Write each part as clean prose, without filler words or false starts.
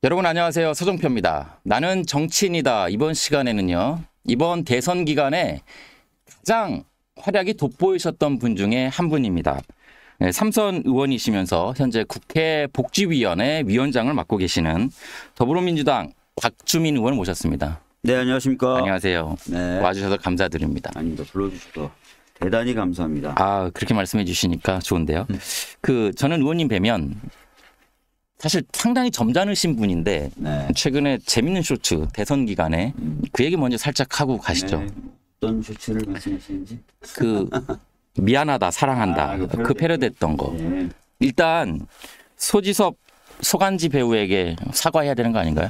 여러분 안녕하세요. 서정표입니다. 나는 정치인이다. 이번 시간에는요. 이번 대선 기간에 가장 활약이 돋보이셨던 분 중에 한 분입니다. 네, 삼선 의원이시면서 현재 국회 복지위원회 위원장을 맡고 계시는 더불어민주당 박주민 의원을 모셨습니다. 네, 안녕하십니까. 안녕하세요. 네. 와주셔서 감사드립니다. 아닙니다. 불러주셔서 대단히 감사합니다. 아, 그렇게 말씀해 주시니까 좋은데요. 저는 의원님 뵈면 사실 상당히 점잖으신 분인데 네. 최근에 재밌는 쇼츠 대선 기간에 그 얘기 먼저 살짝 하고 가시죠. 네. 어떤 쇼츠를 말씀하시는지? 그 미안하다 사랑한다 그 패러디했던 거. 네. 일단 소지섭 소간지 배우에게 사과해야 되는 거 아닌가요?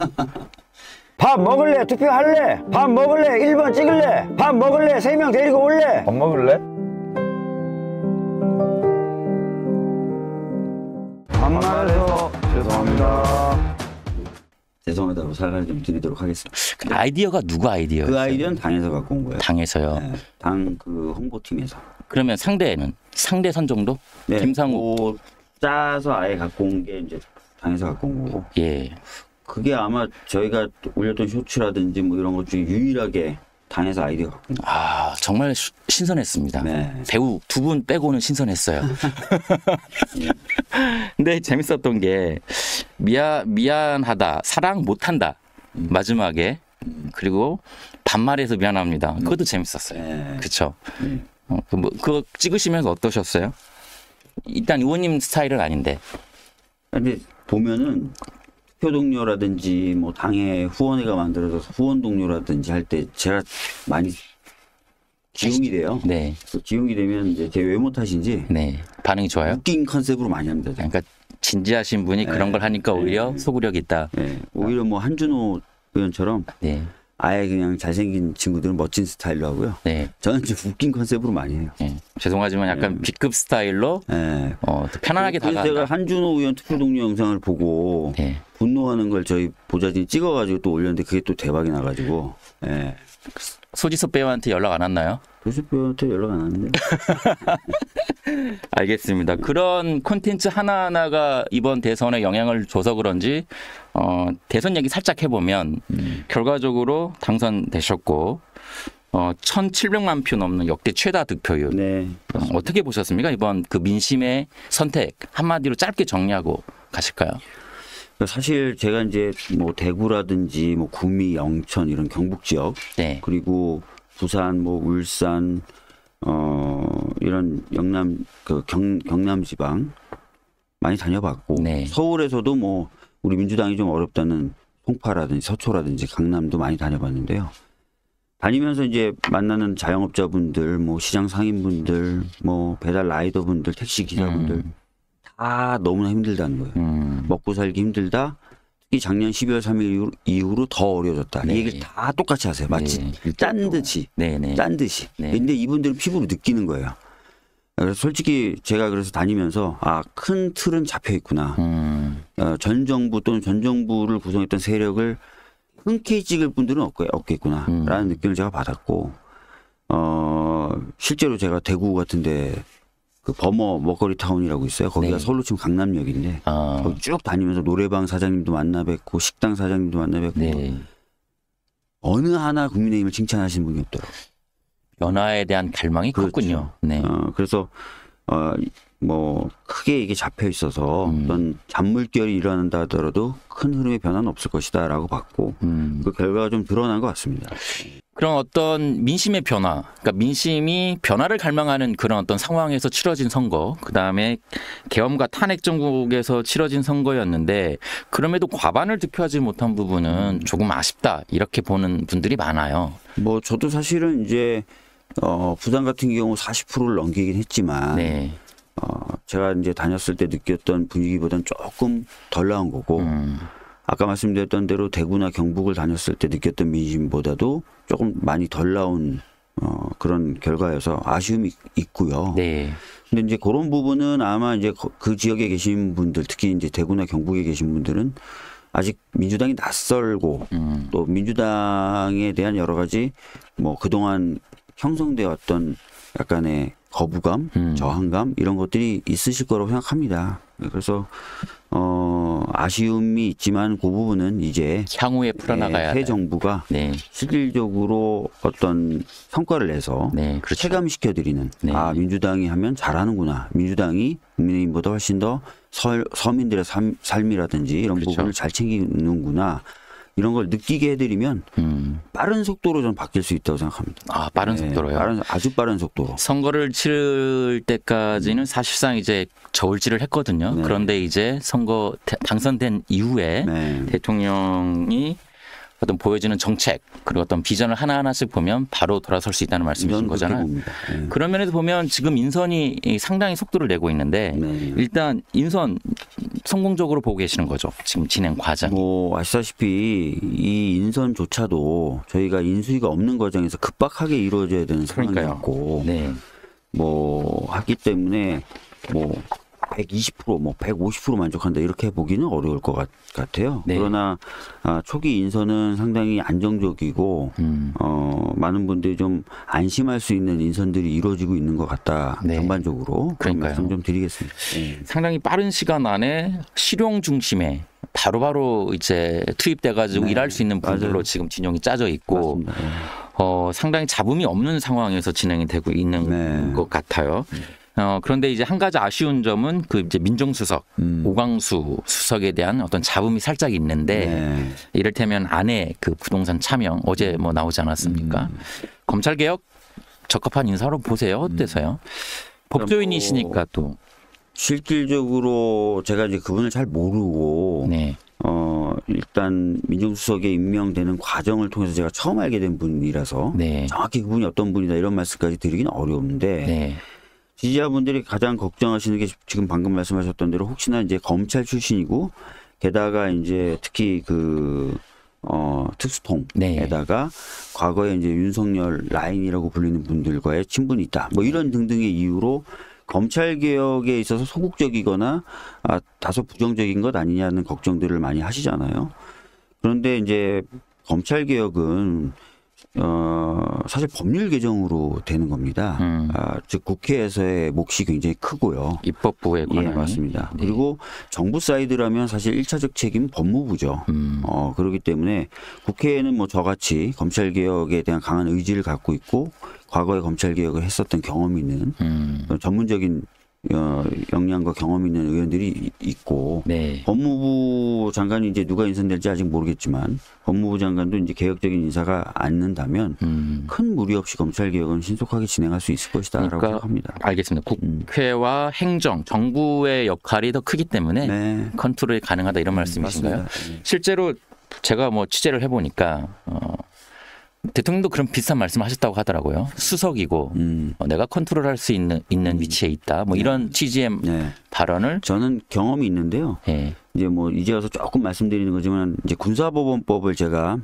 밥 먹을래? 투표할래? 밥 먹을래? 1번 찍을래? 밥 먹을래? 3명 데리고 올래? 밥 먹을래? 반말해서 죄송합니다. 죄송하다고 사과를 좀 드리도록 하겠습니다. 근데 아이디어가 누구 아이디어예요? 그 아이디어는 당에서 갖고 온 거예요. 당에서요. 네. 당 그 홍보팀에서. 그러면 상대 선정도? 네. 김상우. 뭐 짜서 아예 갖고 온 게 이제 당에서 갖고 온 거고. 예. 그게 아마 저희가 올렸던 쇼츠라든지 뭐 이런 것 중에 유일하게 당에서 아이디어 갖고 온 거예요. 아 정말 신선했습니다. 네. 배우 두 분 빼고는 신선했어요. 근데 재밌었던 게 미안하다 사랑 못한다 마지막에 그리고 반말해서 미안합니다. 그것도 재밌었어요. 네. 그렇죠. 그거 찍으시면서 어떠셨어요? 일단 의원님 스타일은 아닌데. 근데 보면은 투표 동료라든지 뭐 당의 후원회가 만들어져서 후원 동료라든지 할 때 제가 많이 기용이 돼요. 네, 그 기용이 되면 이제 제 외모 탓인지 네 반응이 좋아요. 웃긴 컨셉으로 많이 합니다. 그러니까 진지하신 분이 그런 걸 하니까 오히려 소구력이 있다. 네. 오히려 뭐 한준호 의원처럼 네, 아예 그냥 잘생긴 친구들은 멋진 스타일로 하고요. 네. 저는 좀 웃긴 컨셉으로 많이 해요. 네. 죄송하지만 약간 B급 스타일로 네. 또 편안하게 그래서 제가 다가간다. 한준호 의원 투표 동료 영상을 보고 네. 분노하는 걸 저희 보좌진이 찍어가지고 또 올렸는데 그게 또 대박이 나가지고. 네. 소지섭 배우한테 연락 안 왔나요? 교수표한테 연락 안 왔는데. 알겠습니다. 그런 콘텐츠 하나하나가 이번 대선에 영향을 줘서 그런지 대선 얘기 살짝 해보면 결과적으로 당선되셨고 1,700만 표 넘는 역대 최다 득표율. 네. 어떻게 보셨습니까? 이번 그 민심의 선택 한마디로 짧게 정리하고 가실까요? 사실 제가 이제 뭐 대구라든지 뭐 구미, 영천 이런 경북 지역 네. 그리고 부산, 뭐 울산 이런 영남 경남 지방 많이 다녀봤고 네. 서울에서도 뭐 우리 민주당이 좀 어렵다는 송파라든지 서초라든지 강남도 많이 다녀봤는데요. 다니면서 이제 만나는 자영업자분들, 뭐 시장 상인분들, 뭐 배달 라이더분들, 택시 기사분들 다 너무나 힘들다는 거예요. 먹고 살기 힘들다. 특히 작년 12월 3일 이후로 더 어려워졌다. 네. 이 얘기를 다 똑같이 하세요. 마치 네. 짠 듯이. 네네. 짠 듯이. 네. 근데 이분들은 피부로 느끼는 거예요. 그래서 솔직히 제가 그래서 다니면서 큰 틀은 잡혀 있구나. 전 정부 또는 전 정부를 구성했던 세력을 흔쾌히 찍을 분들은 없겠구나. 라는 느낌을 제가 받았고, 실제로 제가 대구 같은데 그 범어 먹거리 타운이라고 있어요. 거기가 네. 서울로 치면 강남역인데 거기 쭉 다니면서 노래방 사장님도 만나 뵙고 식당 사장님도 만나 뵙고 네. 어느 하나 국민의힘을 칭찬하시는 분이 없더라고요. 변화에 대한 갈망이 그렇죠. 컸군요. 네. 그래서 뭐 크게 이게 잡혀 있어서 어떤 잔물결이 일어난다 하더라도 큰 흐름의 변화는 없을 것이다라고 봤고 그 결과가 좀 드러난 것 같습니다. 그런 어떤 민심의 변화, 그러니까 민심이 변화를 갈망하는 그런 어떤 상황에서 치러진 선거, 그 다음에 계엄과 탄핵 정국에서 치러진 선거였는데 그럼에도 과반을 득표하지 못한 부분은 조금 아쉽다 이렇게 보는 분들이 많아요. 뭐 저도 사실은 이제 부산 같은 경우 40%를 넘기긴 했지만 네. 제가 이제 다녔을 때 느꼈던 분위기보다는 조금 덜 나온 거고 아까 말씀드렸던 대로 대구나 경북을 다녔을 때 느꼈던 민심보다도 조금 많이 덜 나온 그런 결과여서 아쉬움이 있고요. 네. 근데 이제 그런 부분은 아마 이제 그 지역에 계신 분들, 특히 이제 대구나 경북에 계신 분들은 아직 민주당이 낯설고 또 민주당에 대한 여러 가지 뭐 그동안 형성되어 왔던 약간의 거부감, 저항감 이런 것들이 있으실 거라고 생각합니다. 그래서 아쉬움이 있지만 그 부분은 이제 향후에 풀어나가야 새 돼. 정부가 네. 실질적으로 어떤 성과를 내서 네, 그렇죠. 체감시켜드리는 네. 민주당이 하면 잘하는구나. 민주당이 국민의힘보다 훨씬 더 서민들의 삶이라든지 이런 그렇죠. 부분을 잘 챙기는구나. 이런 걸 느끼게 해드리면 빠른 속도로 좀 바뀔 수 있다고 생각합니다. 아, 빠른 속도로요? 아주 빠른 속도로. 선거를 치를 때까지는 사실상 이제 저울질을 했거든요. 네. 그런데 이제 당선된 이후에 네. 대통령이 어떤 보여주는 정책 그리고 어떤 비전을 하나하나씩 보면 바로 돌아설 수 있다는 말씀이신 저는 그렇게 거잖아요. 봅니다. 네. 그런 면에서 보면 지금 인선이 상당히 속도를 내고 있는데 네. 일단 인선 성공적으로 보고 계시는 거죠. 지금 진행 과정. 뭐 아시다시피 이 인선조차도 저희가 인수위가 없는 과정에서 급박하게 이루어져야 되는 그러니까요. 상황이었고 네. 뭐 하기 때문에 뭐 120% 뭐 150% 만족한다 이렇게 보기는 어려울 것 같아요. 네. 그러나 초기 인선은 상당히 안정적이고 많은 분들이 좀 안심할 수 있는 인선들이 이루어지고 있는 것 같다. 네. 전반적으로 그런 그러니까요. 말씀 좀 드리겠습니다. 네. 상당히 빠른 시간 안에 실용 중심에 바로바로 이제 투입돼가지고 네. 일할 수 있는 분들로 맞아요. 지금 진영이 짜져 있고 맞습니다. 네. 상당히 잡음이 없는 상황에서 진행이 되고 있는 네. 것 같아요. 그런데 이제 한 가지 아쉬운 점은 그 이제 민정수석 오광수 수석에 대한 어떤 잡음이 살짝 있는데 네. 이를테면 아내 그 부동산 차명 어제 뭐 나오지 않았습니까? 검찰 개혁 적합한 인사로 보세요. 어때서요? 법조인이시니까 또. 실질적으로 제가 이제 그분을 잘 모르고 네. 일단 민정수석에 임명되는 과정을 통해서 제가 처음 알게 된 분이라서 네. 정확히 그분이 어떤 분이다 이런 말씀까지 드리기는 어려운데 네. 지지자분들이 가장 걱정하시는 게 지금 방금 말씀하셨던 대로 혹시나 이제 검찰 출신이고 게다가 이제 특히 그 특수통에다가 과거에 이제 윤석열 라인이라고 불리는 분들과의 친분이 있다. 뭐 이런 등등의 이유로 검찰 개혁에 있어서 소극적이거나 다소 부정적인 것 아니냐는 걱정들을 많이 하시잖아요. 그런데 이제 검찰 개혁은 사실 법률 개정으로 되는 겁니다. 즉 국회에서의 몫이 굉장히 크고요. 입법부의 예, 권한이. 맞습니다. 네. 그리고 정부 사이드라면 사실 1차적 책임은 법무부죠. 그렇기 때문에 국회에는 뭐 저같이 검찰 개혁에 대한 강한 의지를 갖고 있고 과거에 검찰 개혁을 했었던 경험이 있는 전문적인 역량과 경험이 있는 의원들이 있고 네. 법무부 장관이 이제 누가 인선될지 아직 모르겠지만 법무부 장관도 이제 개혁적인 인사가 않는다면 큰 무리 없이 검찰 개혁은 신속하게 진행할 수 있을 것이다라고 그러니까 생각합니다. 알겠습니다. 국회와 행정, 정부의 역할이 더 크기 때문에 네. 컨트롤이 가능하다 이런 말씀이신가요? 맞습니다. 실제로 제가 뭐 취재를 해보니까 대통령도 그런 비슷한 말씀하셨다고 하더라고요. 수석이고 내가 컨트롤할 수 있는 위치에 있다. 뭐 이런 취지의 네. 발언을 저는 경험이 있는데요. 예. 이제 뭐 이제 와서 조금 말씀드리는 거지만 이제 군사법원법을 제가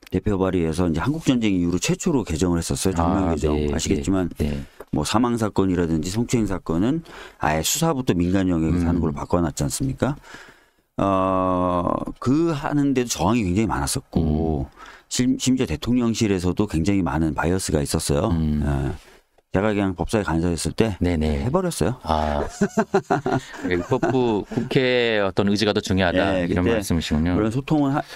대표 발의해서 이제 한국전쟁 이후로 최초로 개정을 했었어요. 정면 개정. 네, 아시겠지만 네. 뭐 사망 사건이라든지 성추행 사건은 아예 수사부터 민간 영역에서 하는 걸로 바꿔놨지 않습니까? 그 하는데도 저항이 굉장히 많았었고 심지어 대통령실에서도 굉장히 많은 바이어스가 있었어요. 제가 그냥 법사위 간사였을 때 네네. 해버렸어요. 입법부 국회의 어떤 의지가 더 중요하다 네, 이런 그때 말씀이시군요. 물론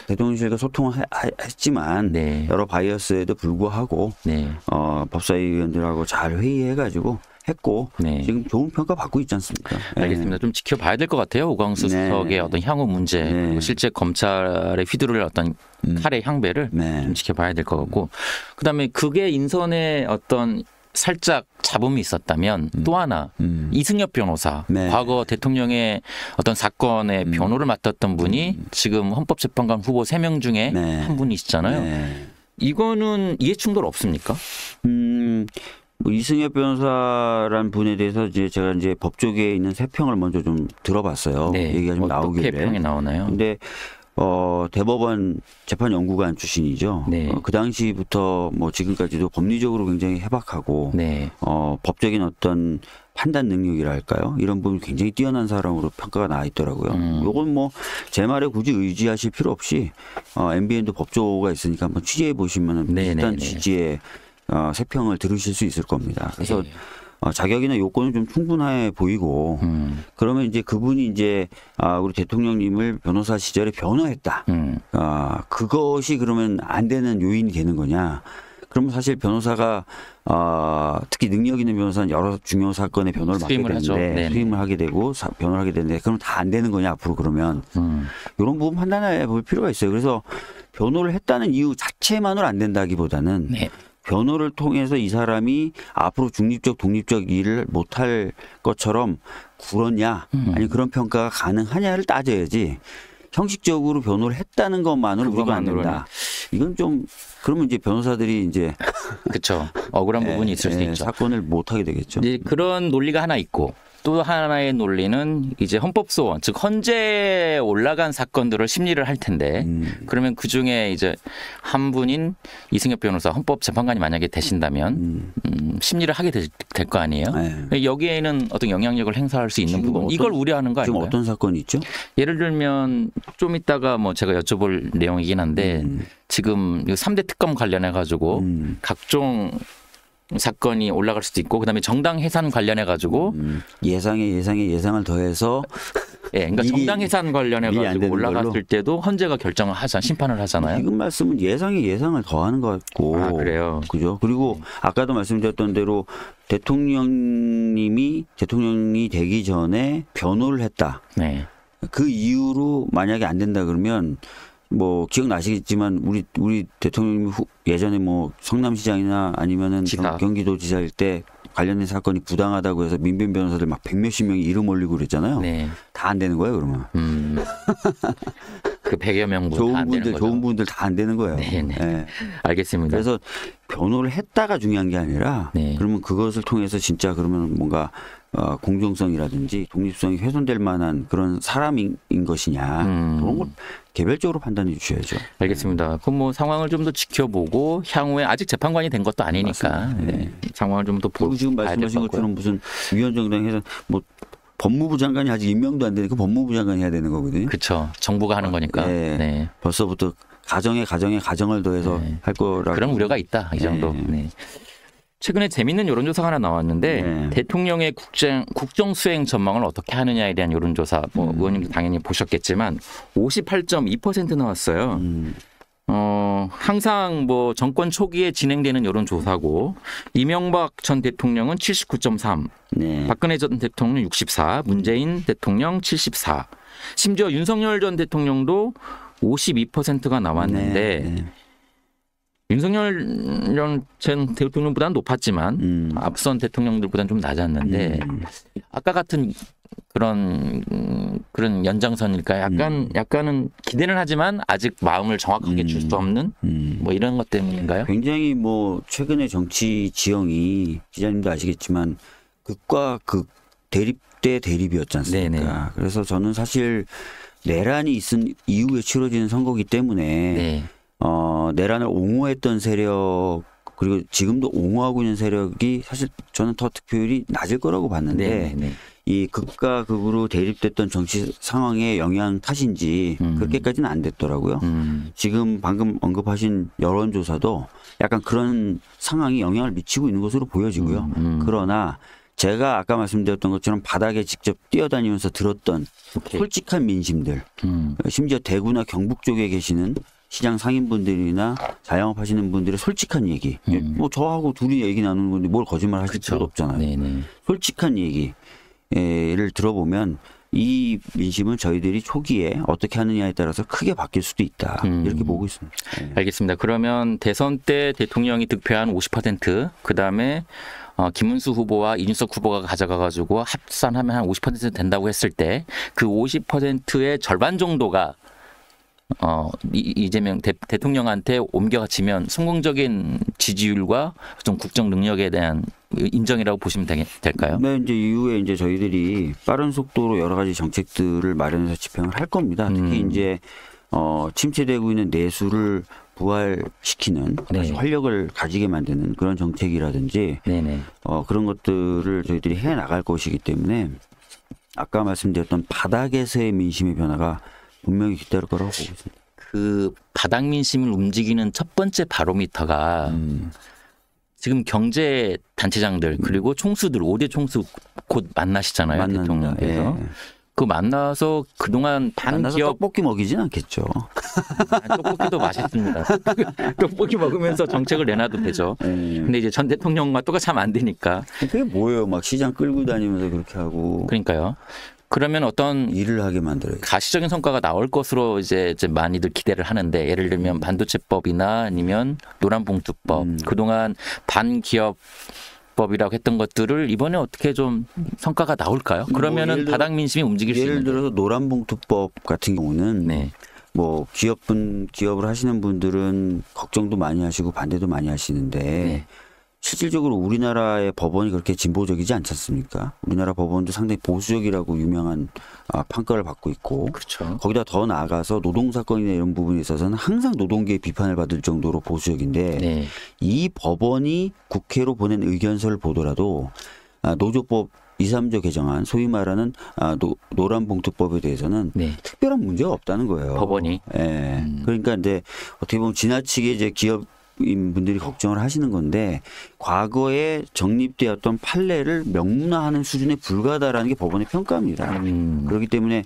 대통령실과 소통을 했지만 네. 여러 바이어스에도 불구하고 네. 법사위 의원들하고 잘 회의해가지고 했고 네. 지금 좋은 평가 받고 있지 않습니까? 알겠습니다. 좀 지켜봐야 될 것 같아요. 오광수 네. 수석의 어떤 향후 문제, 네. 그리고 실제 검찰의 휘두를 어떤 칼의 향배를 네. 좀 지켜봐야 될 것 같고, 그다음에 그게 인선에 어떤 살짝 잡음이 있었다면 또 하나 이승엽 변호사, 네. 과거 대통령의 어떤 사건의 변호를 맡았던 분이 지금 헌법재판관 후보 3명 중에 네. 한 분이시잖아요. 네. 이거는 이해충돌 없습니까? 뭐 이승엽 변호사란 분에 대해서 이제 제가 이제 법조계에 있는 세 평을 먼저 좀 들어봤어요. 얘기가 좀 어떻게 나오길래. 평이 나오나요? 근데 대법원 재판연구관 출신이죠. 네. 그 당시부터 뭐 지금까지도 법리적으로 굉장히 해박하고 네. 법적인 어떤 판단 능력이랄까요? 이런 부분이 굉장히 뛰어난 사람으로 평가가 나와 있더라고요. 요건 뭐 제 말에 굳이 의지하실 필요 없이 MBN도 법조가 있으니까 한번 취재해 보시면은 네, 비슷한 네, 네. 취지의 세 평을 들으실 수 있을 겁니다. 그래서 자격이나 요건은 좀 충분해 보이고 그러면 이제 그분이 이제 우리 대통령님을 변호사 시절에 변호했다. 그것이 그러면 안 되는 요인이 되는 거냐? 그러면 사실 변호사가 특히 능력 있는 변호사는 여러 중요 사건의 변호를 맡게 되는데 수임을 하게 되고 변호를 하게 되는데 그럼 다 안 되는 거냐 앞으로 그러면 이런 부분 판단해 볼 필요가 있어요. 그래서 변호를 했다는 이유 자체만으로 안 된다기보다는 변호를 통해서 이 사람이 앞으로 중립적 독립적 일을 못할 것처럼 굴었냐 아니 그런 평가가 가능하냐를 따져야지 형식적으로 변호를 했다는 것만으로 무조건 안 된다. 이건 좀 그러면 이제 변호사들이 이제 그렇죠. 억울한 부분이 있을 수 있죠. 사건을 못 하게 되겠죠. 이제 그런 논리가 하나 있고 또 하나의 논리는 이제 헌법소원 즉 헌재에 올라간 사건들을 심리를 할 텐데 그러면 그중에 이제 한 분인 이승엽 변호사 헌법재판관이 만약에 되신다면 심리를 하게 될 거 아니에요. 여기에는 어떤 영향력을 행사할 수 있는 부분 이걸 우려하는 거 아닌가요? 지금 어떤 사건이 있죠? 예를 들면 좀 이따가 뭐 제가 여쭤볼 내용이긴 한데 지금 3대 특검 관련해 가지고 각종 사건이 올라갈 수도 있고 그다음에 정당 해산 관련해 가지고 예상을 더해서 그러니까 정당 해산 관련해 가지고 올라갔을 걸로? 때도 헌재가 결정을 심판을 하잖아요. 지금 말씀은 예상을 더하는 것 같고 그래요. 그죠? 그리고 아까도 말씀드렸던 대로 대통령이 되기 전에 변호를 했다. 그 이유로 만약에 안 된다 그러면 뭐 기억나시겠지만 우리 대통령님이 예전에 뭐 성남시장이나 아니면은 경기도지사일 때 관련된 사건이 부당하다고 해서 민변 변호사들 막 100몇십 명이 이름 올리고 그랬잖아요. 다 안 되는 거예요, 그러면. 그 100여 명분 다 안 되는 거죠. 좋은 분들 다 안 되는 거예요. 네. 알겠습니다. 그래서 변호를 했다가 중요한 게 아니라 그러면 그것을 통해서 진짜 그러면 뭔가 공정성이라든지 독립성이 훼손될 만한 그런 사람인 것이냐 그런 걸 개별적으로 판단해 주셔야죠. 알겠습니다. 그럼 뭐 상황을 좀 더 지켜보고 향후에 아직 재판관이 된 것도 아니니까 상황을 좀 더 보고 지금 말씀하신 것처럼 무슨 위원정당에서 뭐 법무부 장관이 아직 임명도 안 되니까 법무부 장관이 해야 되는 거거든요. 그렇죠. 정부가 하는 거니까. 벌써부터 가정을 더해서 할 거라고. 그런 우려가 있다. 이 정도. 최근에 재밌는 여론조사가 하나 나왔는데 대통령의 국정 수행 전망을 어떻게 하느냐에 대한 여론조사 뭐 의원님도 당연히 보셨겠지만 58.2% 나왔어요. 항상 뭐 정권 초기에 진행되는 여론조사고 이명박 전 대통령은 79.3, 박근혜 전 대통령 64, 문재인 대통령 74, 심지어 윤석열 전 대통령도 52%가 나왔는데 윤석열 전 대통령보다는 높았지만 앞선 대통령들보다는 좀 낮았는데 아까 같은 그런 연장선일까 약간은 기대는 하지만 아직 마음을 정확하게 줄 수 없는 뭐 이런 것 때문인가요? 굉장히 뭐 최근의 정치 지형이 기자님도 아시겠지만 극과 극 대립 대 대립이었지 않습니까? 그래서 저는 사실 내란이 있은 이후에 치러지는 선거기 때문에 내란을 옹호했던 세력 그리고 지금도 옹호하고 있는 세력이 사실 저는 더 득표율이 낮을 거라고 봤는데 이 극과 극으로 대립됐던 정치 상황의 영향 탓인지 그렇게까지는 안 됐더라고요. 지금 방금 언급하신 여론조사도 약간 그런 상황이 영향을 미치고 있는 것으로 보여지고요. 그러나 제가 아까 말씀드렸던 것처럼 바닥에 직접 뛰어다니면서 들었던 솔직한 민심들 심지어 대구나 경북 쪽에 계시는 시장 상인분들이나 자영업하시는 분들의 솔직한 얘기 뭐 저하고 둘이 얘기 나누는 건데 뭘 거짓말 하실 필요도 없잖아요. 솔직한 얘기를 들어보면 이 민심은 저희들이 초기에 어떻게 하느냐에 따라서 크게 바뀔 수도 있다. 이렇게 보고 있습니다. 알겠습니다. 그러면 대선 때 대통령이 득표한 50% 그다음에 김문수 후보와 이준석 후보가 가져가가지고 합산하면 한 50% 된다고 했을 때 그 50%의 절반 정도가 이재명 대통령한테 옮겨지면 성공적인 지지율과 좀 국정 능력에 대한 인정이라고 보시면 될까요? 네, 이제 이후에 이제 저희들이 빠른 속도로 여러 가지 정책들을 마련해서 집행을 할 겁니다. 특히 이제 침체되고 있는 내수를 부활시키는 다시 활력을 가지게 만드는 그런 정책이라든지 그런 것들을 저희들이 해 나갈 것이기 때문에 아까 말씀드렸던 바닥에서의 민심의 변화가 분명히 뒤따를 거라고 보고 있습니다. 그 바닥 민심을 움직이는 첫 번째 바로미터가 지금 경제 단체장들 그리고 총수들 5대 총수 곧 만나시잖아요. 만난다. 대통령께서. 예. 그 만나서 그동안 만나서 반기업 떡볶이 먹이진 않겠죠. 떡볶이도 맛있습니다. 떡볶이 먹으면서 정책을 내놔도 되죠. 예. 근데 이제 전 대통령과 똑같이 하면 안 되니까. 그게 뭐예요? 막 시장 끌고 다니면서 그렇게 하고 그러니까요. 그러면 어떤 일을 하게 만들어요. 가시적인 성과가 나올 것으로 이제 많이들 기대를 하는데 예를 들면 반도체법이나 아니면 노란봉투법 그동안 반기업법이라고 했던 것들을 이번에 어떻게 좀 성과가 나올까요? 그러면은 예를 들어- 바닥 민심이 움직일 수 예를 있는. 들어서 노란봉투법 같은 경우는 네. 뭐 기업을 하시는 분들은 걱정도 많이 하시고 반대도 많이 하시는데 네. 실질적으로 우리나라의 법원이 그렇게 진보적이지 않지 않습니까? 우리나라 법원도 상당히 보수적이라고 유명한 판가를 받고 있고 그렇죠. 거기다 더 나아가서 노동사건이나 이런 부분에 있어서는 항상 노동계의 비판을 받을 정도로 보수적인데 네. 이 법원이 국회로 보낸 의견서를 보더라도 노조법 2, 3조 개정안 소위 말하는 노란봉투법에 대해서는 네. 특별한 문제가 없다는 거예요. 법원이. 예. 그러니까 이제 어떻게 보면 지나치게 이제 기업인 분들이 걱정을 하시는 건데 과거에 정립되었던 판례를 명문화하는 수준에 불과하다라는 게 법원의 평가입니다. 그렇기 때문에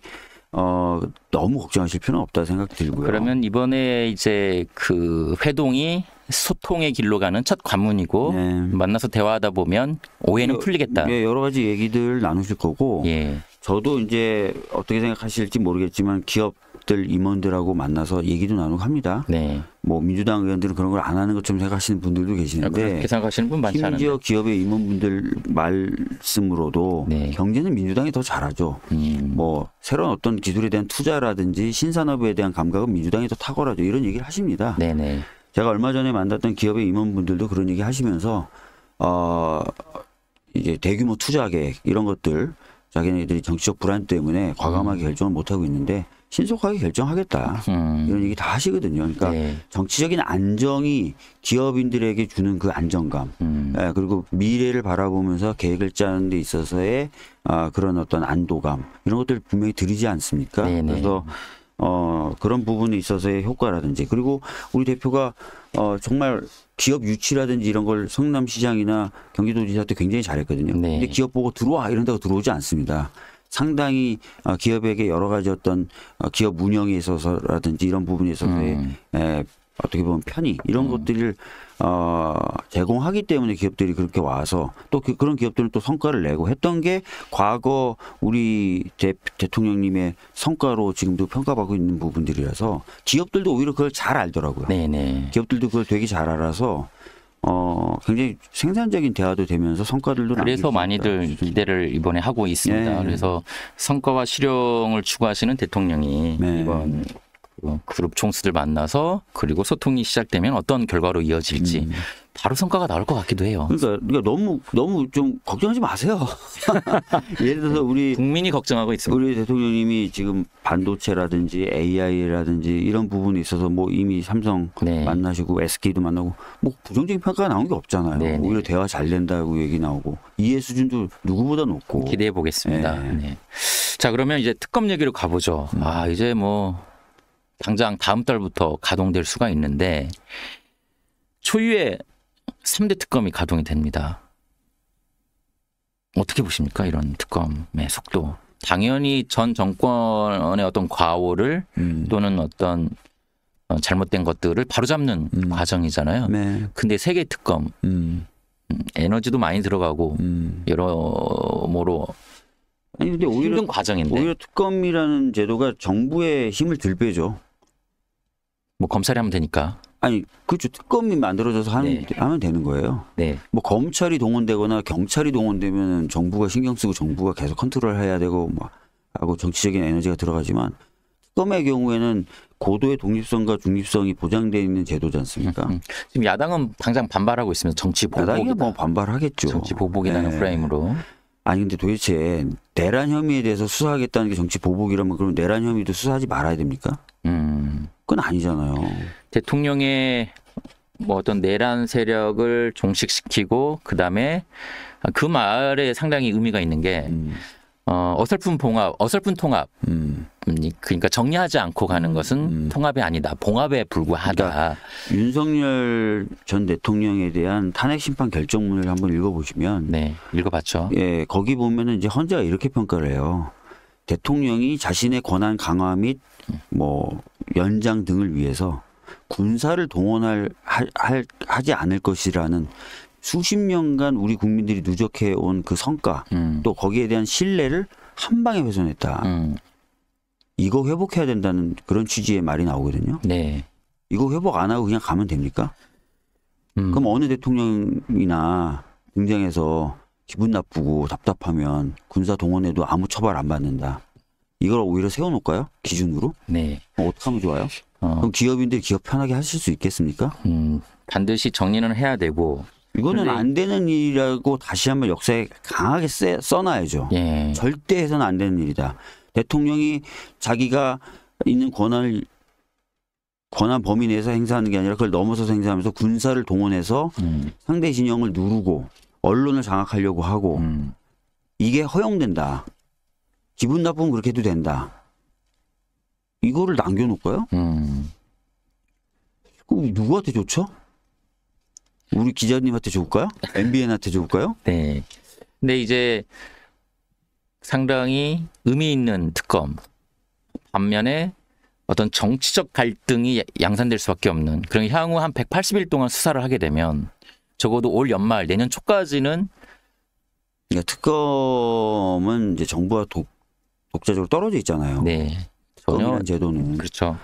너무 걱정하실 필요는 없다 생각 들고요. 그러면 이번에 이제 그 회동이 소통의 길로 가는 첫 관문이고 네. 만나서 대화하다 보면 오해는 풀리겠다. 예, 여러 가지 얘기들 나누실 거고 예. 저도 이제 어떻게 생각하실지 모르겠지만 기업들 임원들하고 만나서 얘기도 나누고 합니다. 네. 뭐 민주당 의원들은 그런 걸 안 하는 것처럼 생각하시는 분들도 계시는데 그렇게 생각하시는 분 많지 않은데. 심지어 기업의 임원분들 말씀으로도 네. 경제는 민주당이 더 잘하죠. 뭐 새로운 어떤 기술에 대한 투자라든지 신산업에 대한 감각은 민주당이 더 탁월하죠. 이런 얘기를 하십니다. 네네. 제가 얼마 전에 만났던 기업의 임원분들도 그런 얘기 하시면서 이제 대규모 투자 계획 이런 것들 자기네들이 정치적 불안 때문에 과감하게 결정을 못 하고 있는데 신속하게 결정하겠다 이런 얘기 다 하시거든요. 그러니까 네. 정치적인 안정이 기업인들에게 주는 그 안정감, 예, 그리고 미래를 바라보면서 계획을 짜는 데 있어서의 그런 어떤 안도감 이런 것들 분명히 들이지 않습니까? 네네. 그래서 그런 부분에 있어서의 효과라든지 그리고 우리 대표가 정말 기업 유치라든지 이런 걸 성남시장이나 경기도지사 때 굉장히 잘했거든요. 네. 근데 기업 보고 들어와 이런다고 들어오지 않습니다. 상당히 기업에게 여러 가지 어떤 기업 운영에 있어서라든지 이런 부분에 있어서의 어떻게 보면 편의 이런 것들을 제공하기 때문에 기업들이 그렇게 와서 또 그런 기업들은 또 성과를 내고 했던 게 과거 우리 대통령님의 성과로 지금도 평가받고 있는 부분들이라서 기업들도 오히려 그걸 잘 알더라고요. 네네. 기업들도 그걸 되게 잘 알아서 굉장히 생산적인 대화도 되면서 성과들도 그래서 많이들 기대를 이번에 하고 있습니다. 네. 그래서 성과와 실용을 추구하시는 대통령이 네. 이번 그 그룹 총수들 만나서 그리고 소통이 시작되면 어떤 결과로 이어질지 바로 성과가 나올 것 같기도 해요. 그러니까 너무 좀 걱정하지 마세요. 예를 들어서 국민이 걱정하고 있습니다. 우리 대통령님이 지금 반도체라든지 AI라든지 이런 부분에 있어서 뭐 이미 삼성 네. 만나시고 SK도 만나고 뭐 부정적인 평가가 나온 게 없잖아요. 네, 네. 오히려 대화 잘 된다고 얘기 나오고 이해 수준도 누구보다 높고. 기대해 보겠습니다. 네. 네. 자, 그러면 이제 특검 얘기로 가보죠. 이제 뭐 당장 다음 달부터 가동될 수가 있는데 초유의 3대 특검이 가동이 됩니다. 어떻게 보십니까? 이런 특검의 속도. 당연히 전 정권의 어떤 과오를 또는 어떤 잘못된 것들을 바로잡는 과정이잖아요. 네. 근데 세계 특검 에너지도 많이 들어가고 여러모로 아니 근데 힘든 과정인데 오히려 특검이라는 제도가 정부의 힘을 덜 빼죠. 뭐 검찰이 하면 되니까. 아니 그렇죠. 특검이 만들어져서 하면 되는 거예요. 네. 뭐 검찰이 동원되거나 경찰이 동원되면 정부가 신경 쓰고 정부가 계속 컨트롤해야 되고 뭐 하고 정치적인 에너지가 들어가지만 특검의 경우에는 고도의 독립성과 중립성이 보장되어 있는 제도지 않습니까? 지금 야당은 당장 반발하고 있습니다. 정치 보복이다. 야당이 뭐 반발하겠죠. 정치 보복이라는 네. 프레임으로. 아니 근데 도대체 내란 혐의에 대해서 수사하겠다는 게 정치 보복이라면 그럼 내란 혐의도 수사하지 말아야 됩니까? 그건 아니잖아요. 대통령의 뭐 어떤 내란 세력을 종식시키고 그다음에 그 말에 상당히 의미가 있는 게 어설픈 통합 그러니까 정리하지 않고 가는 것은 통합이 아니다. 봉합에 불과하다. 그러니까 윤석열 전 대통령에 대한 탄핵 심판 결정문을 한번 읽어보시면 네, 읽어봤죠. 예, 거기 보면은 이제 헌재가 이렇게 평가를 해요. 대통령이 자신의 권한 강화 및 뭐 연장 등을 위해서 군사를 하지 않을 것이라는 수십 년간 우리 국민들이 누적해 온 그 성과 또 거기에 대한 신뢰를 한 방에 훼손했다. 이거 회복해야 된다는 그런 취지의 말이 나오거든요. 네. 이거 회복 안 하고 그냥 가면 됩니까? 그럼 어느 대통령이나 등장해서 기분 나쁘고 답답하면 군사 동원해도 아무 처벌 안 받는다. 이걸 오히려 세워놓을까요? 기준으로? 네. 어떻게 하면 좋아요? 그럼 기업인들이 기업 편하게 하실 수 있겠습니까? 반드시 정리는 해야 되고. 이거는 근데- 안 되는 일이라고 다시 한번 역사에 강하게 써놔야죠. 예. 절대 해서는 안 되는 일이다. 대통령이 자기가 있는 권한 범위 내에서 행사하는 게 아니라 그걸 넘어서서 행사하면서 군사를 동원해서 상대 진영을 누르고 언론을 장악하려고 하고 이게 허용된다. 기분 나쁘면 그렇게 해도 된다. 이거를 남겨놓을까요? 그럼 누구한테 좋죠? 우리 기자님한테 좋을까요? MBN한테 좋을까요? 네. 근데 이제 상당히 의미 있는 특검 반면에 어떤 정치적 갈등이 양산될 수밖에 없는 그런 향후 한 180일 동안 수사를 하게 되면 적어도 올 연말 내년 초까지는 그러니까 특검은 이제 정부와 독자적으로 떨어져 있잖아요. 네. 전혀 특검이라는 제도는. 그렇죠.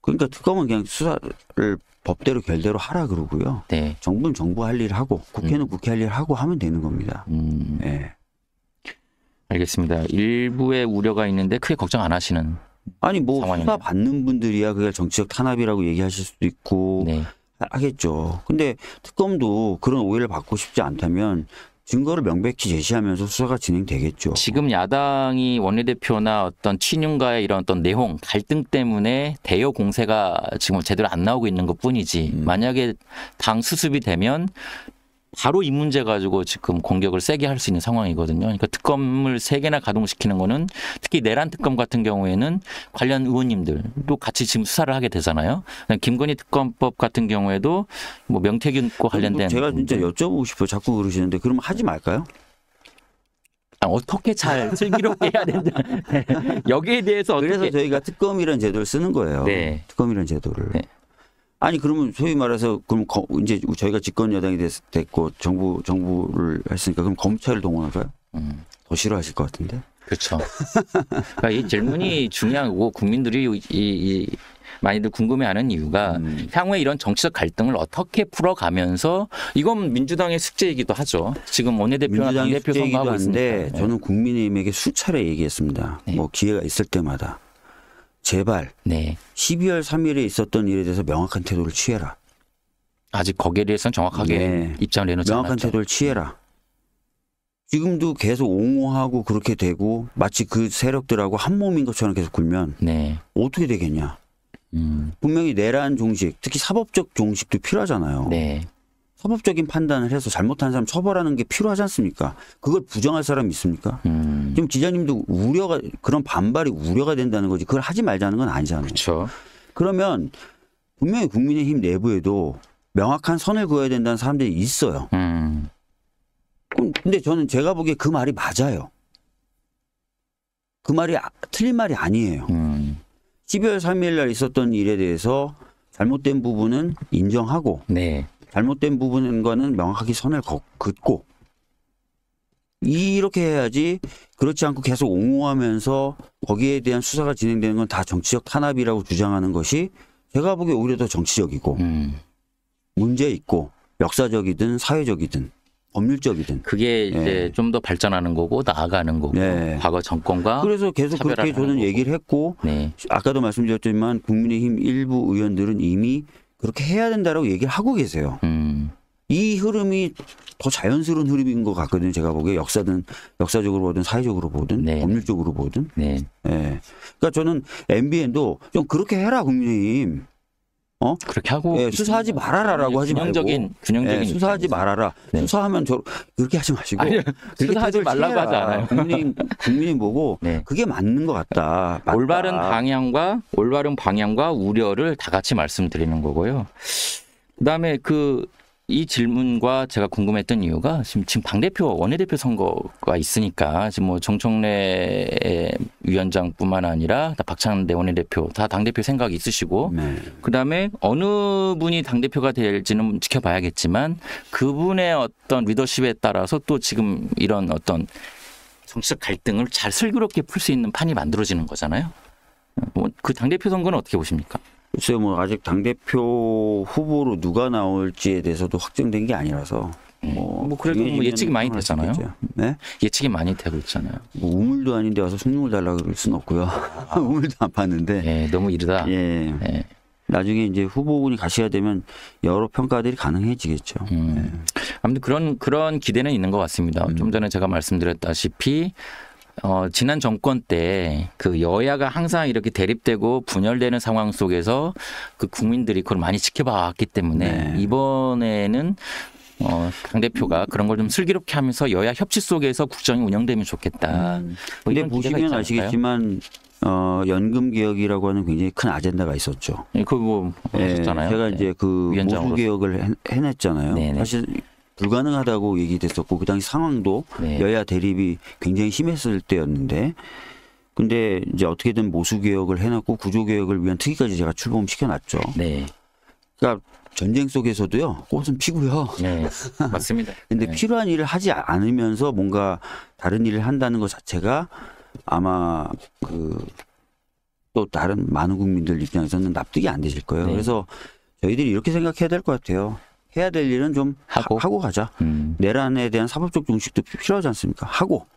그러니까 특검은 그냥 수사를 법대로 결대로 하라 그러고요. 네. 정부는 정부 할 일 하고 국회는 국회 할 일 하고 하면 되는 겁니다. 네. 알겠습니다. 일부의 우려가 있는데 크게 걱정 안 하시는. 아니 뭐 상황입니다. 수사 받는 분들이야 그게 정치적 탄압이라고 얘기하실 수도 있고 네. 하겠죠. 근데 특검도 그런 오해를 받고 싶지 않다면 증거를 명백히 제시하면서 수사가 진행되겠죠. 지금 야당이 원내대표나 어떤 친윤과의 이런 어떤 내홍, 갈등 때문에 대여 공세가 지금 제대로 안 나오고 있는 것 뿐이지. 만약에 당 수습이 되면 바로 이 문제 가지고 지금 공격을 세게 할 수 있는 상황이거든요. 그러니까 특검을 3개나 가동시키는 거는 특히 내란 특검 같은 경우에는 관련 의원님들도 같이 지금 수사를 하게 되잖아요. 김건희 특검법 같은 경우에도 뭐 명태균과 관련된 제가 진짜 여쭤보고 싶어요. 자꾸 그러시는데 그러면 하지 말까요? 어떻게 잘 슬기롭게 해야 된다. 네. 여기에 대해서 어떻게 그래서 저희가 특검이라는 제도를 쓰는 거예요. 네. 특검이라는 제도를. 네. 아니 그러면 소위 말해서 그럼 이제 저희가 집권 여당이 됐고 정부를 했으니까 그럼 검찰을 동원할까요? 더 싫어하실 것 같은데. 그렇죠. 그러니까 이 질문이 중요한 거고 국민들이 많이들 궁금해하는 이유가 향후에 이런 정치적 갈등을 어떻게 풀어가면서 이건 민주당의 숙제이기도 하죠. 지금 원내대표나 민주당의 당대표 숙제이기도 선거하고 한데 있으니까. 저는 국민의힘에게 수차례 얘기했습니다. 네. 뭐 기회가 있을 때마다 제발 네. 12월 3일에 있었던 일에 대해서 명확한 태도를 취해라. 아직 거기에 대해서는 정확하게 네. 입장을 내놓지 명확한 않았죠. 태도를 취해라. 지금도 계속 옹호하고 그렇게 되고 마치 그 세력들하고 한 몸인 것처럼 계속 굴면 네. 어떻게 되겠냐. 분명히 내란 종식, 특히 사법적 종식도 필요하잖아요. 네. 사법적인 판단을 해서 잘못한 사람 처벌하는 게 필요하지 않습니까? 그걸 부정할 사람이 있습니까? 지금 기자님도 그런 반발이 우려가 된다는 거지. 그걸 하지 말자는 건 아니잖아요. 그렇죠. 그러면 분명히 국민의힘 내부에도 명확한 선을 그어야 된다는 사람들이 있어요. 근데 저는 제가 보기에 그 말이 맞아요. 그 말이 틀린 말이 아니에요. 12월 3일 날 있었던 일에 대해서 잘못된 부분은 인정하고 네. 잘못된 부분과는 명확하게 선을 긋고 이렇게 해야지. 그렇지 않고 계속 옹호하면서 거기에 대한 수사가 진행되는 건 다 정치적 탄압이라고 주장하는 것이 제가 보기에 오히려 더 정치적이고 문제 있고 역사적이든 사회적이든 법률적이든. 그게 이제 좀 더 발전하는 거고 나아가는 거고 네. 과거 정권과 그래서 계속 그렇게 차별화를 저는 하는 얘기를 했고 네. 아까도 말씀드렸지만 국민의힘 일부 의원들은 이미 그렇게 해야 된다라고 얘기를 하고 계세요. 이 흐름이 더 자연스러운 흐름인 것 같거든요. 제가 보기에 역사적으로 보든 사회적으로 보든 네. 법률적으로 보든. 네. 예. 그러니까 저는 MBN도 좀 그렇게 해라 국민의힘. 그렇게 하고 예, 수사하지 말아라라고 하지 말고 균형적인 예, 수사하지 말아라. 네. 수사하면 그렇게 하지 마시고 아니요, 그렇게 수사하지 태도를 말라고 취해라. 하지 않아요. 국민이 보고 네. 그게 맞는 것 같다. 맞다. 올바른 방향과 우려를 다 같이 말씀드리는 거고요. 그다음에 이 질문과 제가 궁금했던 이유가 지금 당대표 원내대표 선거가 있으니까 지금 뭐 정청래 위원장뿐만 아니라 박찬대 원내대표 다 당대표 생각이 있으시고 네. 그다음에 어느 분이 당대표가 될지는 지켜봐야겠지만 그분의 어떤 리더십에 따라서 또 지금 이런 어떤 정치적 갈등을 잘 슬기롭게 풀 수 있는 판이 만들어지는 거잖아요. 그 당대표 선거는 어떻게 보십니까? 글쎄요, 뭐 아직 당대표 후보로 누가 나올지에 대해서도 확정된 게 아니라서 뭐 그래도 뭐 예측이 많이 됐잖아요. 네? 예측이 많이 되고 있잖아요. 뭐 우물도 아닌데 와서 숭늉을 달라 그럴 수는 없고요. 우물도 안 봤는데. 네, 너무 이르다. 예. 네. 나중에 이제 후보군이 가시게 되면 여러 평가들이 가능해지겠죠. 아무튼 그런 기대는 있는 것 같습니다. 좀 전에 제가 말씀드렸다시피 지난 정권 때 그 여야가 항상 이렇게 대립되고 분열되는 상황 속에서 그 국민들이 그걸 많이 지켜봐왔기 때문에 네. 이번에는 당대표가 그런 걸 좀 슬기롭게 하면서 여야 협치 속에서 국정이 운영되면 좋겠다. 뭐 근데 이런 기대가 보시면 있지 않을까요? 아시겠지만 연금 개혁이라고 하는 굉장히 큰 아젠다가 있었죠. 그거 뭐 하셨잖아요. 제가 네. 이제 그 위원장으로서. 모수 개혁을 해냈잖아요. 네네. 사실 불가능하다고 얘기됐었고 그 당시 상황도 네. 여야 대립이 굉장히 심했을 때였는데 근데 이제 어떻게든 모수 개혁을 해놨고 구조 개혁을 위한 특위까지 제가 출범시켜놨죠. 네. 그러니까 전쟁 속에서도요 꽃은 피고요. 네. 맞습니다. 근데 네. 필요한 일을 하지 않으면서 뭔가 다른 일을 한다는 것 자체가 아마 또 다른 많은 국민들 입장에서는 납득이 안 되실 거예요. 네. 그래서 저희들이 이렇게 생각해야 될 것 같아요. 해야 될 일은 좀 하고 가자. 내란에 대한 사법적 중식도 필요하지 않습니까? 하고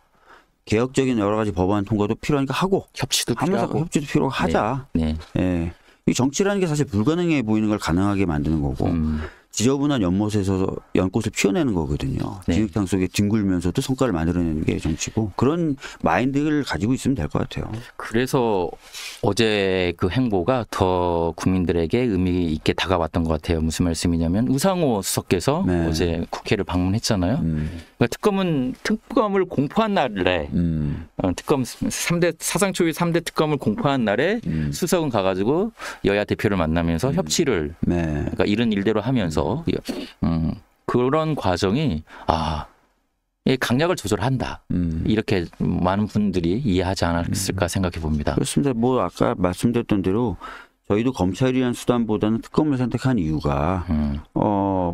개혁적인 여러 가지 법안 통과도 필요하니까 하고 협치도 하면서 필요하고. 협치도 필요하고 하자. 네. 예. 이 정치라는 게 사실 불가능해 보이는 걸 가능하게 만드는 거고 지저분한 연못에서 연꽃을 피워내는 거거든요. 네. 진흙탕 속에 뒹굴면서도 성과를 만들어내는 게 정치고 그런 마인드를 가지고 있으면 될 것 같아요. 그래서 어제 그 행보가 더 국민들에게 의미 있게 다가왔던 것 같아요. 무슨 말씀이냐면 우상호 수석께서 네. 어제 국회를 방문했잖아요. 그러니까 특검을 공포한 날에 특검 3대 사상 초유 3대 특검을 공포한 날에 수석은 가가지고 여야 대표를 만나면서 협치를 네. 그러니까 이런 일대로 하면서 그런 과정이 강약을 조절한다. 이렇게 많은 분들이 이해하지 않았을까 생각해 봅니다. 그렇습니다. 뭐 아까 말씀드렸던 대로 저희도 검찰이라는 수단보다는 특검을 선택한 이유가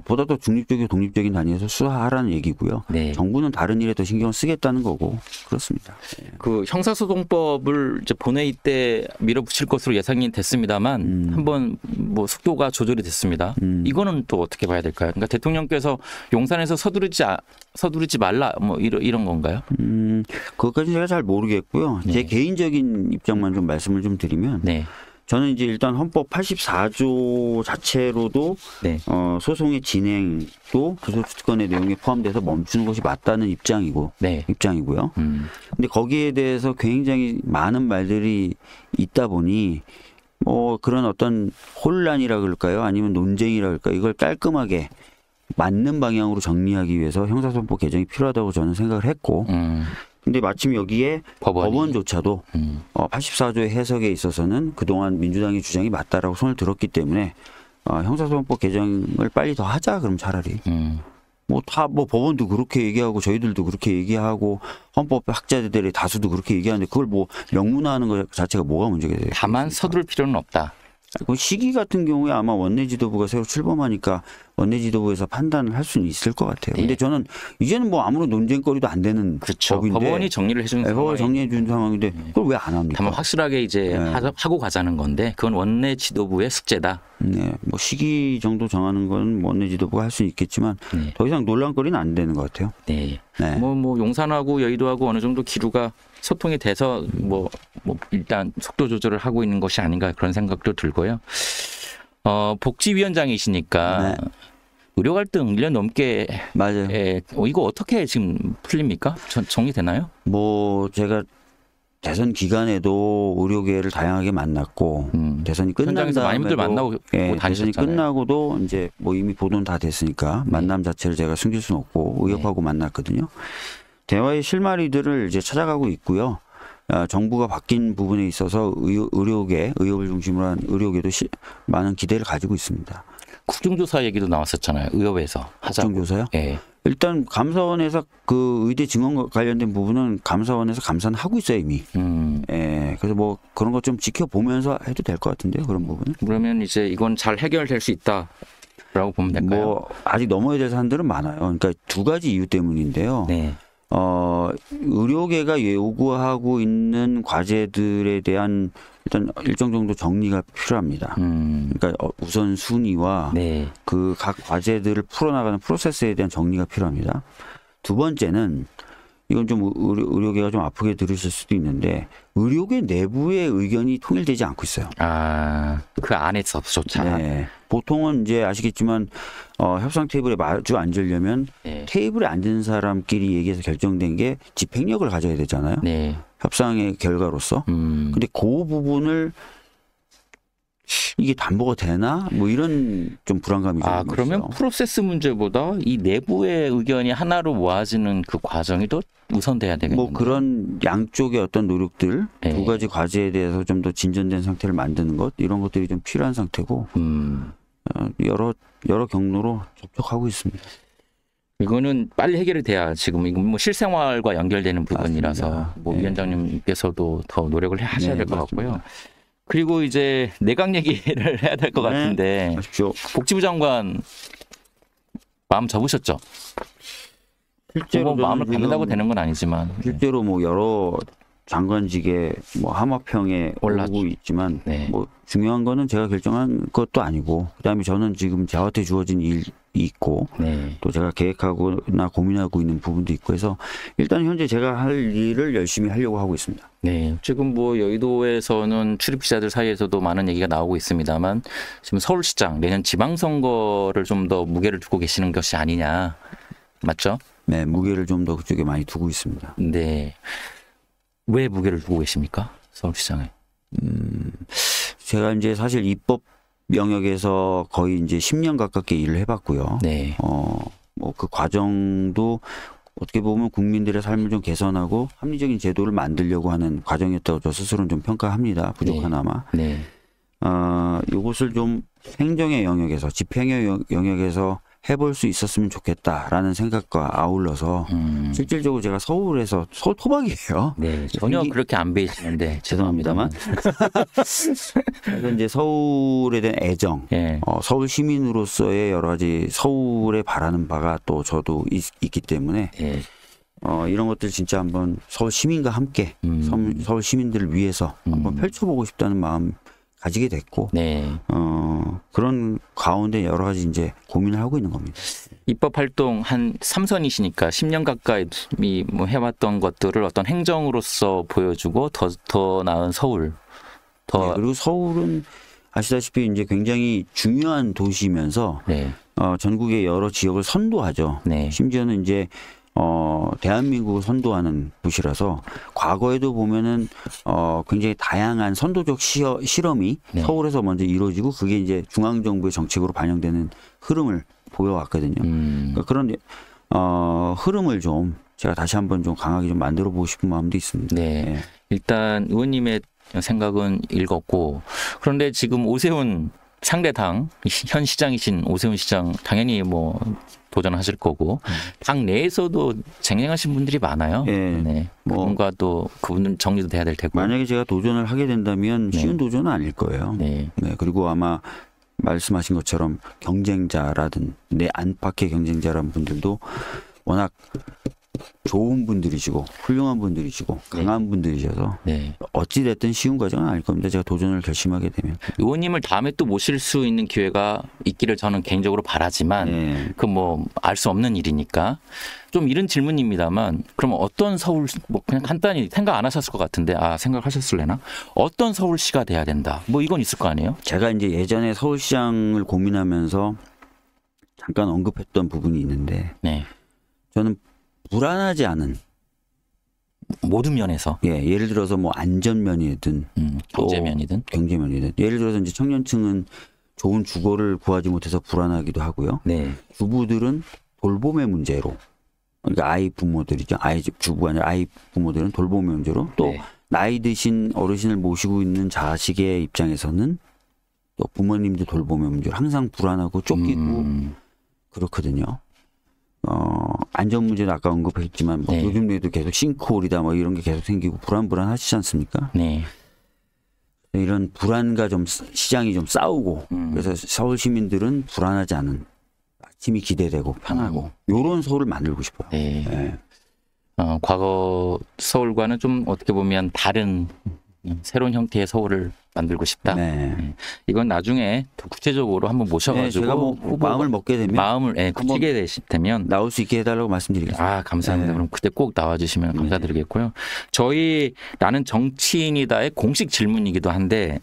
보다 더 중립적이고 독립적인 단위에서 수사하라는 얘기고요. 네. 정부는 다른 일에 더 신경을 쓰겠다는 거고 그렇습니다. 그 형사소송법을 이제 본회의 때 밀어붙일 것으로 예상이 됐습니다만 한번 뭐 속도가 조절이 됐습니다. 이거는 또 어떻게 봐야 될까요? 그러니까 대통령께서 용산에서 서두르지 말라 뭐 이런 건가요? 그것까지 제가 잘 모르겠고요. 네. 제 개인적인 입장만 좀 말씀을 좀 드리면 네. 저는 이제 일단 헌법 84조 자체로도 네. 소송의 진행도 구속특권의 내용에 포함돼서 멈추는 것이 맞다는 입장이고요. 네. 근데 거기에 대해서 굉장히 많은 말들이 있다 보니 그런 어떤 혼란이라 그럴까요? 아니면 논쟁이라 그럴까요? 이걸 깔끔하게 맞는 방향으로 정리하기 위해서 형사소송법 개정이 필요하다고 저는 생각을 했고 근데 마침 여기에 법원조차도 84조의 해석에 있어서는 그동안 민주당의 주장이 맞다라고 손을 들었기 때문에 형사소송법 개정을 빨리 더 하자 그럼 차라리 뭐 법원도 그렇게 얘기하고 저희들도 그렇게 얘기하고 헌법 학자들의 다수도 그렇게 얘기하는데 그걸 뭐 명문화하는 것 자체가 뭐가 문제가 돼요? 다만 서두를 필요는 없다. 그 시기 같은 경우에 아마 원내 지도부가 새로 출범하니까 원내 지도부에서 판단을 할 수는 있을 것 같아요. 근데 저는 이제는 뭐 아무런 논쟁거리도 안 되는 그렇죠. 법인데 법원이 정리를 해주는 법원이 정리해 준 상황인데 그걸 왜 안 합니까? 다만 확실하게 이제 하고 가자는 건데 그건 원내 지도부의 숙제다. 네, 뭐 시기 정도 정하는 건 원내 지도부가 할 수 있겠지만 더 이상 논란거리는 안 되는 것 같아요. 네. 네. 뭐 용산하고 여의도하고 어느 정도 기류가 소통이 돼서 뭐 일단 속도 조절을 하고 있는 것이 아닌가 그런 생각도 들고요. 복지위원장이시니까 네. 의료 갈등 1년 넘게 맞아요. 이거 어떻게 지금 풀립니까? 정리되나요? 뭐 제가 대선 기간에도 의료계를 다양하게 만났고 대선이 끝난 현장에서 많이들 다음에도 만나고 대선이 다니셨잖아요. 끝나고도 이제 뭐 이미 보도는 다 됐으니까 만남 자체를 제가 숨길 수는 없고 의협하고 만났거든요. 대화의 실마리들을 이제 찾아가고 있고요. 정부가 바뀐 부분에 있어서 의료계, 의협을 중심으로 한 의료계도 많은 기대를 가지고 있습니다. 국정조사 얘기도 나왔었잖아요. 의협에서 하자고. 국정조사요? 예. 일단 감사원에서 그 의대 증원 관련된 부분은 감사원에서 감사는 하고 있어요 이미. 예, 그래서 뭐 그런 것 좀 지켜보면서 해도 될 것 같은데요 그런 부분은. 그러면 이제 이건 잘 해결될 수 있다라고 보면 될까요? 뭐 아직 넘어야 될 산들은 많아요. 그러니까 두 가지 이유 때문인데요. 네. 의료계가 요구하고 있는 과제들에 대한 일단 일정 정도 정리가 필요합니다. 그러니까 우선 순위와 네. 그 각 과제들을 풀어나가는 프로세스에 대한 정리가 필요합니다. 두 번째는 이건 좀 의료계가 좀 아프게 들으실 수도 있는데 의료계 내부의 의견이 통일되지 않고 있어요. 그 안에서조차. 네. 보통은 이제 아시겠지만 협상 테이블에 마주 앉으려면 네. 테이블에 앉은 사람끼리 얘기해서 결정된 게 집행력을 가져야 되잖아요. 네. 협상의 결과로서. 근데 그 부분을 이게 담보가 되나? 뭐 이런 좀 불안감이 좀 있어요. 그러면 프로세스 문제보다 이 내부의 의견이 하나로 모아지는 그 과정이 더 우선돼야 되겠네요. 뭐 그런 양쪽의 어떤 노력들 네. 두 가지 과제에 대해서 좀 더 진전된 상태를 만드는 것 이런 것들이 좀 필요한 상태고 여러 경로로 접촉하고 있습니다. 이거는 빨리 해결이 돼야 지금 이건 뭐 실생활과 연결되는 부분이라서 맞습니다. 뭐 네. 위원장님께서도 더 노력을 하셔야 될 것 맞습니다. 같고요. 그리고 이제 내각 얘기를 해야 될 것 같은데 아십시오. 복지부 장관 마음 접으셨죠? 실제로 뭐 마음을 저는 갖는다고 지금 되는 건 아니지만 실제로 뭐 여러 장관직에 뭐 하마평에 올랐죠. 오르고 있지만 네. 뭐 중요한 거는 제가 결정한 것도 아니고 그다음에 저는 지금 저한테 주어진 일이 있고 네. 또 제가 계획하거나 고민하고 있는 부분도 있고 해서 일단 현재 제가 할 일을 열심히 하려고 하고 있습니다. 네, 지금 뭐 여의도에서는 출입 기자들 사이에서도 많은 얘기가 나오고 있습니다만 지금 서울시장 내년 지방선거를 좀 더 무게를 두고 계시는 것이 아니냐, 맞죠? 네, 무게를 좀 더 그쪽에 많이 두고 있습니다. 네, 왜 무게를 두고 계십니까, 서울시장에? 제가 이제 사실 입법 영역에서 거의 이제 10년 가깝게 일을 해봤고요. 네, 뭐 그 과정도 어떻게 보면 국민들의 삶을 좀 개선하고 합리적인 제도를 만들려고 하는 과정이었다고 저 스스로는 좀 평가합니다. 부족하나마. 네, 이것을 좀 행정의 영역에서 집행의 영역에서 해볼 수 있었으면 좋겠다라는 생각과 아울러서 실질적으로 제가 서울에서 서울 토박이에요. 네, 전혀 그렇게 안 배이시는데 죄송합니다만. 그래서 이제 서울에 대한 애정, 예, 서울 시민으로서의 여러 가지 서울에 바라는 바가 또 저도 있기 때문에 예, 이런 것들 진짜 한번 서울 시민과 함께 서울 시민들을 위해서 한번 펼쳐보고 싶다는 마음 가지게 됐고 네. 그런 가운데 여러 가지 이제 고민을 하고 있는 겁니다. 입법 활동 한 3선이시니까 10년 가까이 뭐 해왔던 것들을 어떤 행정으로서 보여주고 더 나은 서울. 네, 그리고 서울은 아시다시피 이제 굉장히 중요한 도시이면서 네, 전국의 여러 지역을 선도하죠. 네. 심지어는 이제 대한민국을 선도하는 도시라서 과거에도 보면은 굉장히 다양한 선도적 실험이 네. 서울에서 먼저 이루어지고 그게 이제 중앙정부의 정책으로 반영되는 흐름을 보여왔거든요. 그러니까 그런 흐름을 좀 제가 다시 한번 좀 강하게 좀 만들어 보고 싶은 마음도 있습니다. 네. 예. 일단 의원님의 생각은 읽었고 그런데 지금 오세훈 상대당 현 시장이신 오세훈 시장 당연히 뭐 도전하실 거고 당 내에서도 쟁쟁하신 분들이 많아요. 예. 네. 뭐 그분과도 그분은 정리도 돼야 될 테고. 만약에 제가 도전을 하게 된다면 네. 쉬운 도전은 아닐 거예요. 네. 네, 그리고 아마 말씀하신 것처럼 경쟁자라든 내 안팎의 경쟁자라는 분들도 워낙 좋은 분들이시고 훌륭한 분들이시고 강한 분들이셔서 네. 어찌됐든 쉬운 과정은 아닐 겁니다. 제가 도전을 결심하게 되면. 의원님을 다음에 또 모실 수 있는 기회가 있기를 저는 개인적으로 바라지만 네. 그 뭐 알 수 없는 일이니까 좀 이런 질문입니다만 그러면 어떤 서울 뭐 그냥 간단히 생각 안 하셨을 것 같은데 생각하셨을래나 어떤 서울시가 돼야 된다 뭐 이건 있을 거 아니에요? 제가 이제 예전에 서울시장을 고민하면서 잠깐 언급했던 부분이 있는데 네. 저는 불안하지 않은 모든 면에서 예, 예를 들어서 뭐 안전면이든 경제면이든. 경제면이든 예를 들어서 이제 청년층은 좋은 주거를 구하지 못해서 불안하기도 하고요. 네. 주부들은 돌봄의 문제로 그러니까 아이 부모들이죠. 아이 주부가 아니라 아이 부모들은 돌봄의 문제로 또 네. 나이 드신 어르신을 모시고 있는 자식의 입장에서는 또 부모님들 돌봄의 문제로 항상 불안하고 쫓기고 그렇거든요. 안전 문제도 아까 언급했지만 뭐 네. 요즘에도 계속 싱크홀이다 뭐 이런 게 계속 생기고 불안하시지 않습니까? 네. 이런 불안과 좀 시장이 좀 싸우고 그래서 서울 시민들은 불안하지 않은 아침이 기대되고 편하고 요런 서울을 만들고 싶어요. 네. 예. 과거 서울과는 좀 어떻게 보면 다른 새로운 형태의 서울을 만들고 싶다. 네. 이건 나중에 더 구체적으로 한번 네, 모셔가지고 제가 뭐 후보가 마음을 먹게 되면 마음을 굳히게 되면 나올 수 있게 해달라고 말씀드리겠습니다. 감사합니다. 네. 그럼 그때 꼭 나와주시면 감사드리겠고요. 저희 나는 정치인이다의 공식 질문이기도 한데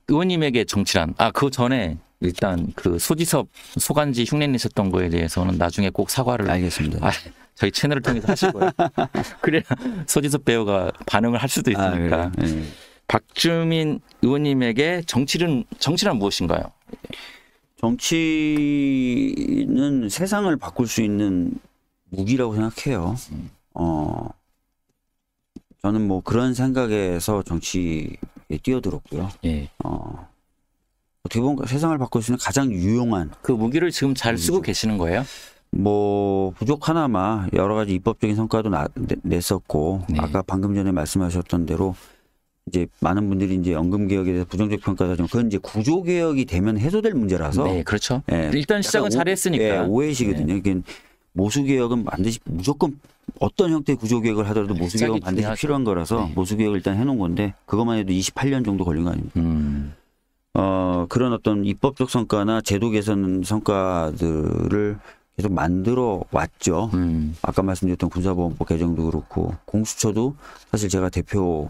의원님에게 정치란 그 전에 일단 그 소지섭 소간지 흉내 내셨던 거에 대해서는 나중에 꼭 사과를 알겠습니다. 저희 채널을 통해서 하실 거예요. 그래야 소지섭 배우가 반응을 할 수도 있으니까. 그래요? 네. 박주민 의원님에게 정치란 무엇인가요? 정치는 세상을 바꿀 수 있는 무기라고 생각해요. 저는 뭐 그런 생각에서 정치에 뛰어들었고요. 예. 어떻게 보면 세상을 바꿀 수 있는 가장 유용한 그 무기를 지금 잘 쓰고 계시는 거예요? 뭐 부족하나마 여러 가지 입법적인 성과도 냈었고 네. 아까 방금 전에 말씀하셨던 대로 이제 많은 분들이 이제 연금 개혁에 대해서 부정적 평가를 하지만 그건 이제 구조 개혁이 되면 해소될 문제라서 네, 그렇죠. 예, 일단 시작은 약간 잘했으니까. 예, 오해시거든요. 이게 모수 개혁은 반드시 무조건 어떤 형태의 구조 개혁을 하더라도 모수 개혁은 반드시 중요하죠. 필요한 거라서 네. 모수 개혁을 일단 해놓은 건데 그것만 해도 28년 정도 걸린 거 아닙니까? 그런 어떤 입법적 성과나 제도 개선 성과들을 계속 만들어 왔죠. 아까 말씀드렸던 군사보험법 개정도 그렇고 공수처도 사실 제가 대표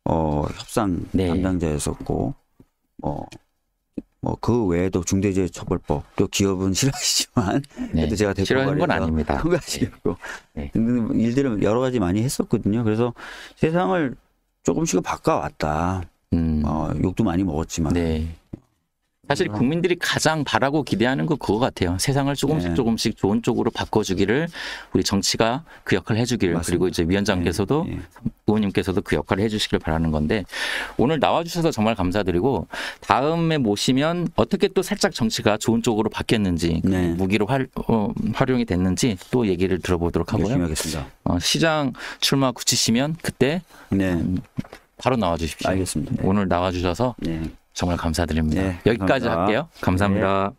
협상 네. 담당자였었고 뭐 그 외에도 중대재해처벌법 또 기업은 싫어하시지만 그래도 제가 대표 싫어하는 건 아닙니다. 통과시켰고 네. 등등 일들을 여러 가지 많이 했었거든요. 그래서 세상을 조금씩은 바꿔왔다. 욕도 많이 먹었지만 네. 사실 국민들이 가장 바라고 기대하는 거 그거 같아요. 세상을 조금씩 좋은 쪽으로 바꿔주기를 우리 정치가 그 역할을 해주기를 맞습니다. 그리고 이제 위원장께서도 네. 의원님께서도 그 역할을 해주시길 바라는 건데 오늘 나와주셔서 정말 감사드리고 다음에 모시면 어떻게 또 살짝 정치가 좋은 쪽으로 바뀌었는지 그 네. 무기로 활용이 됐는지 또 얘기를 들어보도록 열심히 하고요. 하겠습니다. 시장 출마 굳히시면 그때 네, 바로 나와주십시오. 알겠습니다. 네. 오늘 나와주셔서 네. 정말 감사드립니다. 네, 여기까지 감사합니다. 할게요. 감사합니다.